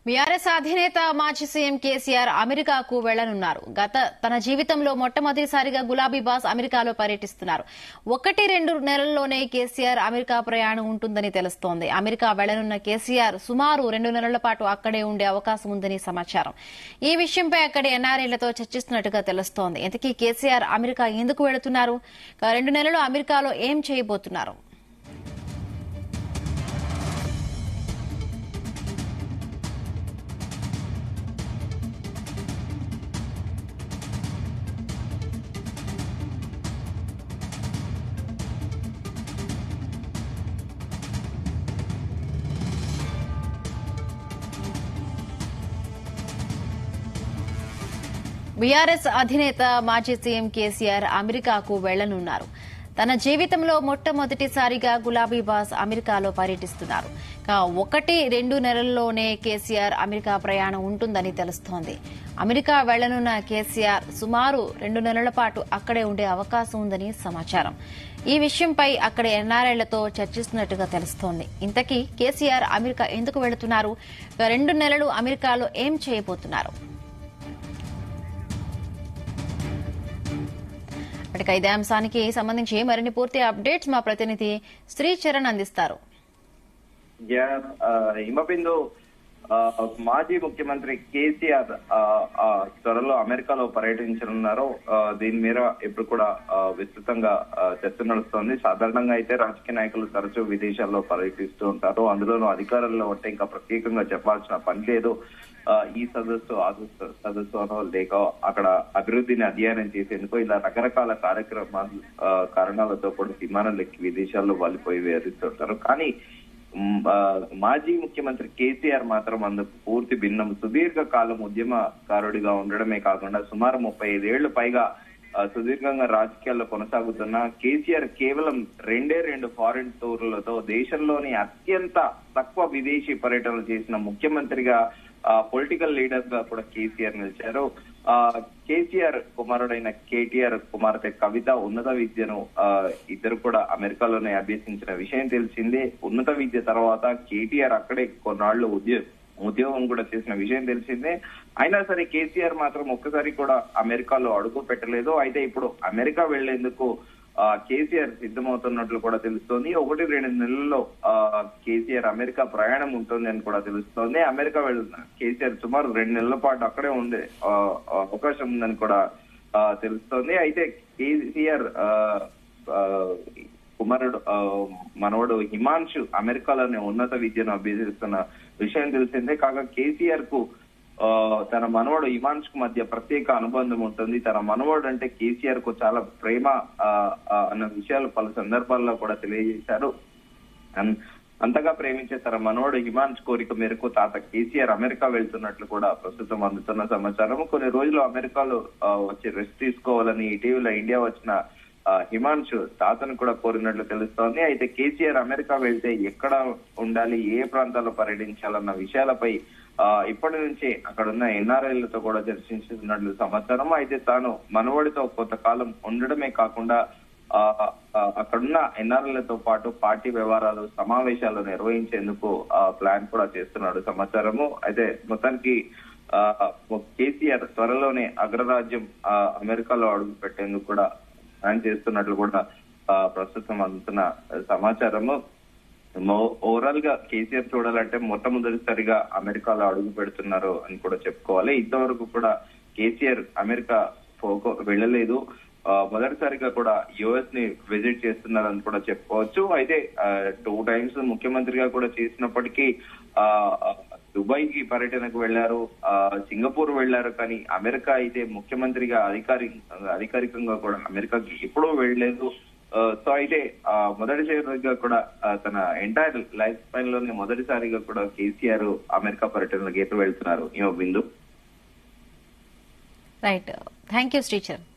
BRS అధినేత మాజీ CM KCR అమెరికాకు వెళ్లనున్నారు. తన జీవితంలో మొట్టమొదటిసారిగా గులాబీ బాస్ అమెరికాలో పర్యటిస్తున్నారు. 1-2 నెలల్లోనే కేసీఆర్ అమెరికా ప్రయాణం ఉంటుందని తెలుస్తోంది. అమెరికా వెళ్లనున్న కేసీఆర్ సుమారు 2 నెలల పాటు అక్కడే ఉండే అవకాశం ఉందని సమాచారం. ఈ విషయంపై అక్కడి ఎన్ఆర్ఐలతో చర్చిస్తున్నట్టుగా తెలుస్తోంది. ఇంతకీ కేసీఆర్ అమెరికా ఎందుకు వెళుతున్నారు? 2 నెలలు అమెరికాలో ఏం చేయబోతున్నారు? బీఆర్ఎస్ అధినేత మాజీ సీఎం కేసీఆర్ అమెరికాకు వెళ్లనున్నారు. తన జీవితంలో మొట్టమొదటిసారిగా గులాబీ బాస్ అమెరికాలో పర్యటిస్తున్నారు. 1-2 నెలల్లోనే కేసీఆర్ అమెరికా ప్రయాణం ఉంటుందని తెలుస్తోంది. అమెరికా వెళ్లనున్న కేసీఆర్ సుమారు 2 నెలల పాటు అక్కడే ఉండే అవకాశం ఉందని సమాచారం. ఈ విషయంపై అక్కడి ఎన్ఆర్ఐలతో చర్చిస్తున్నట్టుగా తెలుస్తోంది. ఇంతకీ కేసీఆర్ అమెరికా ఎందుకు వెళుతున్నారు? 2 నెలలు అమెరికాలో ఏం చేయబోతున్నారు? ఇదే అంశానికి సంబంధించి మరిన్ని పూర్తి అప్డేట్స్ మా ప్రతినిధి శ్రీచరణ్ అందిస్తారు. హిమబిందు, మాజీ ముఖ్యమంత్రి కేసీఆర్ త్వరలో అమెరికాలో పర్యటించనున్నారు. దీని మీద ఇప్పుడు కూడా విస్తృతంగా చర్చ నడుస్తోంది. సాధారణంగా అయితే రాజకీయ నాయకులు తరచూ విదేశాల్లో పర్యటిస్తూ ఉంటారు. అందులోనూ అధికారంలో ఉంటే ఇంకా ప్రత్యేకంగా చెప్పాల్సిన పని లేదు. ఈ సదస్సు ఆ సదస్సు అనో లేక అక్కడ అభివృద్ధిని అధ్యయనం చేసేందుకు ఇలా రకరకాల కార్యక్రమాలు కారణాలతో కూడా విమానాలు ఎక్కి విదేశాల్లో వాలిపోయి వేధిస్తుంటారు. కానీ మాజీ ముఖ్యమంత్రి కేసీఆర్ మాత్రం అందుకు పూర్తి భిన్నం. సుదీర్ఘ కాలం ఉద్యమకారుడిగా ఉండడమే కాకుండా సుమారు 35 ఏళ్లు పైగా సుదీర్ఘంగా రాజకీయాల్లో కొనసాగుతున్న కేసీఆర్ కేవలం 2 ఫారిన్ టూర్లతో దేశంలోని అత్యంత తక్కువ విదేశీ పర్యటనలు చేసిన ముఖ్యమంత్రిగా, పొలిటికల్ లీడర్ గా కూడా కేసీఆర్ నిలిచారు. కేసీఆర్ కుమారుడైన కేటీఆర్ కుమార్తె కవిత ఉన్నత విద్యను ఇద్దరు కూడా అమెరికాలోనే అభ్యసించిన విషయం తెలిసిందే. ఉన్నత విద్య తర్వాత కేటీఆర్ అక్కడే కొన్నాళ్లు ఉద్యోగం కూడా చేసిన విషయం తెలిసిందే. అయినా సరే కేసీఆర్ మాత్రం ఒక్కసారి కూడా అమెరికాలో అడుగు పెట్టలేదు. అయితే ఇప్పుడు అమెరికా వెళ్లేందుకు కేసీఆర్ సిద్ధమవుతున్నట్లు కూడా తెలుస్తోంది. 1-2 నెలల్లో కేసీఆర్ అమెరికా ప్రయాణం ఉంటుంది అని కూడా తెలుస్తోంది. అమెరికా వెళ్తున్న కేసీఆర్ సుమారు 2 నెలల పాటు అక్కడే ఉండే అవకాశం ఉందని కూడా తెలుస్తోంది. అయితే కేసీఆర్ కుమారుడు మనవడు హిమాంశు అమెరికాలోనే ఉన్నత విద్యను అభ్యసిస్తున్న విషయం తెలిసిందే. కాగా కేసీఆర్ కు తన మనవడు హిమాంశ్ కు మధ్య ప్రత్యేక అనుబంధం ఉంటుంది. తన మనవడు అంటే కేసీఆర్ కు చాలా ప్రేమ అన్న విషయాలు పలు సందర్భాల్లో కూడా తెలియజేశారు. అంతగా ప్రేమించే తన మనవడు హిమాంశ్ కోరిక మేరకు తాత కేసీఆర్ అమెరికా వెళ్తున్నట్లు కూడా ప్రస్తుతం అందుతున్న సమాచారం. కొన్ని రోజులు అమెరికాలో వచ్చి రెస్ట్ తీసుకోవాలని ఇటీవల ఇండియా వచ్చిన హిమాంశు తాతను కూడా కోరినట్లు తెలుస్తోంది. అయితే కేసీఆర్ అమెరికా వెళ్తే ఎక్కడ ఉండాలి, ఏ ప్రాంతాల్లో పర్యటించాలన్న విషయాలపై ఇప్పటి నుంచి అక్కడున్న ఎన్ఆర్ఐలతో కూడా చర్చించుతున్నట్లు సమాచారం. అయితే తాను మనవడితో కొంతకాలం ఉండడమే కాకుండా అక్కడున్న ఎన్ఆర్ఐలతో పాటు పార్టీ వ్యవహారాలు సమావేశాలు నిర్వహించేందుకు ప్లాన్ కూడా చేస్తున్నాడు సమాచారము. అయితే మొత్తానికి కేసీఆర్ త్వరలోనే అగ్రరాజ్యం అమెరికాలో అడుగు పెట్టేందుకు కూడా ప్లాన్ చేస్తున్నట్లు కూడా ప్రస్తుతం అందుతున్న సమాచారము. ఓవరాల్ గా కేసీఆర్ చూడాలంటే మొట్టమొదటిసారిగా అమెరికాలో అడుగు పెడుతున్నారు అని కూడా చెప్పుకోవాలి. ఇంతవరకు కూడా కేసీఆర్ అమెరికా వెళ్ళలేదు. మొదటిసారిగా కూడా యుఎస్ ని విజిట్ చేస్తున్నారని కూడా చెప్పుకోవచ్చు. అయితే 2 times ముఖ్యమంత్రిగా కూడా చేసినప్పటికీ దుబాయ్ కి పర్యటనకు వెళ్లారు, సింగపూర్ వెళ్లారు. కానీ అమెరికా అయితే ముఖ్యమంత్రిగా అధికారికంగా కూడా అమెరికాకి ఎప్పుడూ వెళ్ళలేదు. సో అయితే మొదటిసారిగా కూడా తన ఎంటైర్ లైఫ్ స్పైన్ లోనే మొదటిసారిగా కూడా కేసీఆర్ అమెరికా పర్యటనకు ఎటు వెళ్తున్నారు. Bindu. Right, thank you Sricharan.